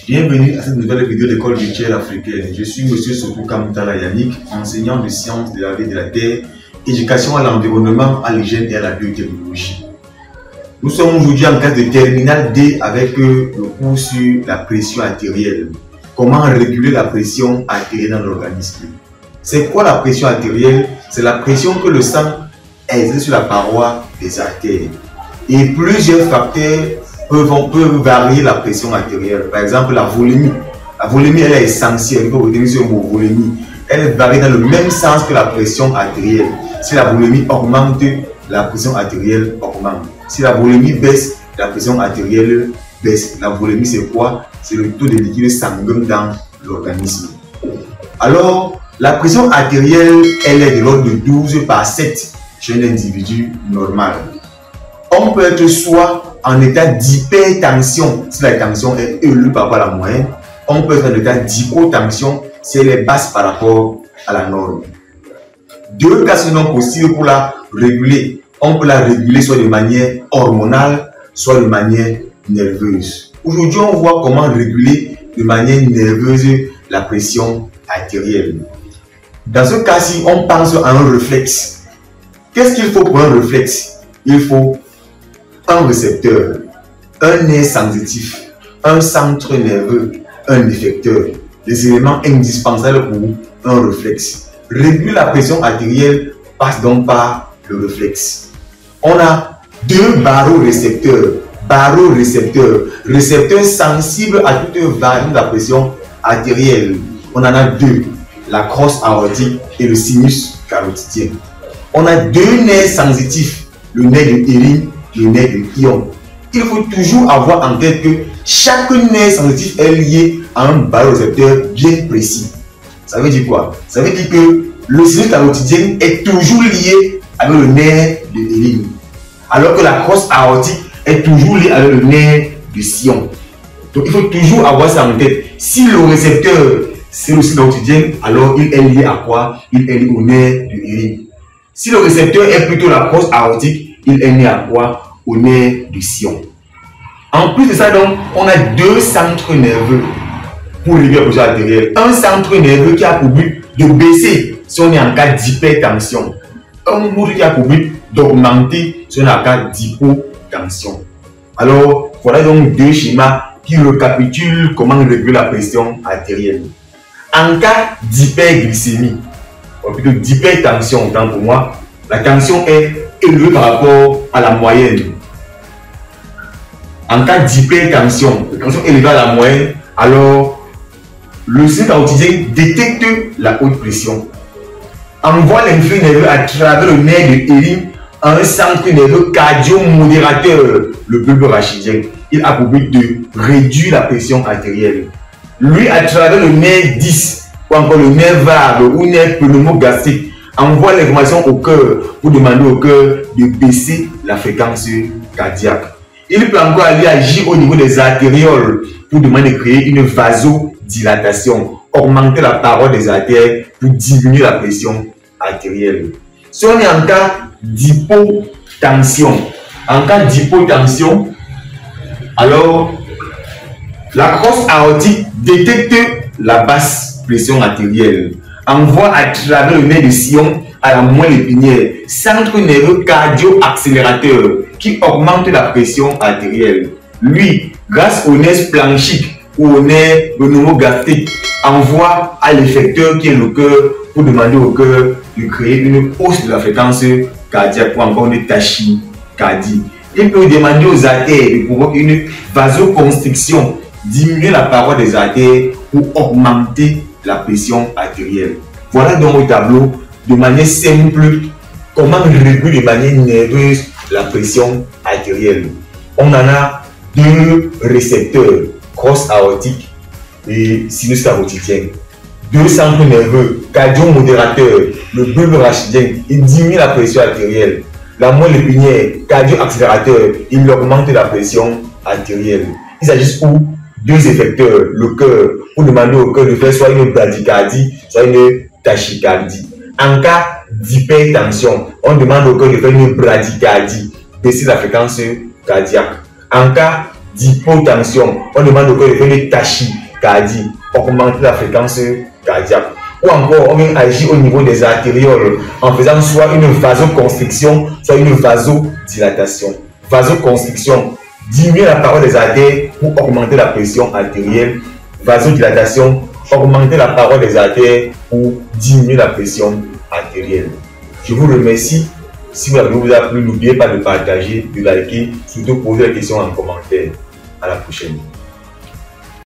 Bienvenue à cette nouvelle vidéo d'école virtuelle africaine. Je suis Monsieur Sotou Kamutala Yannick, enseignant de sciences de la vie et de la terre, éducation à l'environnement, à l'hygiène et à la biotechnologie. Nous sommes aujourd'hui en classe de terminale D avec le cours sur la pression artérielle. Comment réguler la pression artérielle dans l'organisme. C'est quoi la pression artérielle? C'est la pression que le sang exerce sur la paroi des artères. Et plusieurs facteurs peuvent varier la pression artérielle. Par exemple, la volémie. La volémie, elle est essentielle. Il faut retenir ce mot, volémie. Elle varie dans le même sens que la pression artérielle. Si la volémie augmente, la pression artérielle augmente. Si la volémie baisse, la pression artérielle baisse. La volémie, c'est quoi? C'est le taux de liquide sanguin dans l'organisme. Alors, la pression artérielle, elle est de l'ordre de 12 par 7 chez un individu normal. On peut être soit en état d'hypertension, si la tension est élevée par rapport à la moyenne. On peut être en état d'hypotension, si elle est basse par rapport à la norme. Deux cas sont possibles pour la réguler. On peut la réguler soit de manière hormonale, soit de manière nerveuse. Aujourd'hui, on voit comment réguler de manière nerveuse la pression artérielle. Dans ce cas-ci, on pense à un réflexe. Qu'est-ce qu'il faut pour un réflexe? Il faut un récepteur, un nerf sensitif, un centre nerveux, un effecteur. Les éléments indispensables pour un réflexe. Réguler la pression artérielle passe donc par le réflexe. On a deux barorécepteurs. Récepteurs sensibles à toute variation de la pression artérielle. On en a deux, la crosse aortique et le sinus carotidien. On a deux nerfs sensitifs, le nerf de Hérin, le nerf de Ion. Il faut toujours avoir en tête que chaque nerf sensitif est lié à un barorécepteur bien précis. Ça veut dire quoi? Ça veut dire que le sinus carotidien est toujours lié avec le nerf de Hérin, alors que la crosse aortique est toujours liée avec le nerf de Sion. Donc il faut toujours avoir ça en tête. Si le récepteur c'est le sinus carotidien, alors il est lié à quoi? Il est lié au nerf de Hérin. Si le récepteur est plutôt la crosse aortique, il est lié à quoi? Au nerf de Sion. En plus de ça, donc, on a deux centres nerveux pour réguler la pression artérielle. Un centre nerveux qui a pour but de baisser si on est en cas d'hypertension. Un autre qui a pour but d'augmenter si on est en cas d'hypotension. Alors, voilà donc deux schémas qui récapitulent comment réguler la pression artérielle. En cas d'hyperglycémie, ou plutôt d'hypertension, autant pour moi, la tension est élevée par rapport à la moyenne. En cas d'hypertension, la tension est élevée à la moyenne, alors le sinus carotidien détecte la haute pression, envoie l'influx nerveux à travers le nerf de Hérin à un centre nerveux cardio-modérateur, le bulbe rachidien. Il a pour but de réduire la pression artérielle. Lui, à travers le nerf 10 ou encore le nerf vague ou nerf pneumogastrique, envoie l'information au cœur pour demander au cœur de baisser la fréquence cardiaque. Il peut encore aller agir au niveau des artérioles pour demander de créer une vasodilatation, augmenter la paroi des artères pour diminuer la pression artérielle. Si on est en cas d'hypotension, alors la crosse aortique détecte la basse pression artérielle, envoie à travers le nerf de Sion à la moelle épinière, centre nerveux cardio-accélérateur qui augmente la pression artérielle. Lui, grâce au nerf splanchique ou au nerf pneumogastrique, envoie à l'effecteur qui est le cœur pour demander au cœur de créer une hausse de la fréquence cardiaque ou encore une tachycardie. Il peut demander aux artères de provoquer une vasoconstriction, diminuer la paroi des artères pour augmenter la pression artérielle. Voilà donc au tableau de manière simple comment réguler de manière nerveuse la pression artérielle. On en a deux récepteurs, crosse aortique et sinus carotidien. Deux centres nerveux, cardio-modérateur, le bulbe rachidien, il diminue la pression artérielle. La moelle épinière, cardio-accélérateur, il augmente la pression artérielle. Il s'agit pour deux effecteurs, le cœur, pour demander au cœur de faire soit une bradycardie, soit une tachycardie. En cas d'hypertension, on demande au cœur de faire une bradycardie, baisser la fréquence cardiaque. En cas d'hypotension. On demande au cœur de faire des tachycardies, augmenter la fréquence cardiaque. Ou encore, on vient agir au niveau des artérioles en faisant soit une vasoconstriction, soit une vasodilatation. Vasoconstriction, diminuer la paroi des artères pour augmenter la pression artérielle. Vasodilatation, augmenter la paroi des artères pour diminuer la pression artérielle. Je vous remercie. Si la vidéo vous a plu, n'oubliez pas de partager, de liker, surtout poser des questions en commentaire. À la prochaine.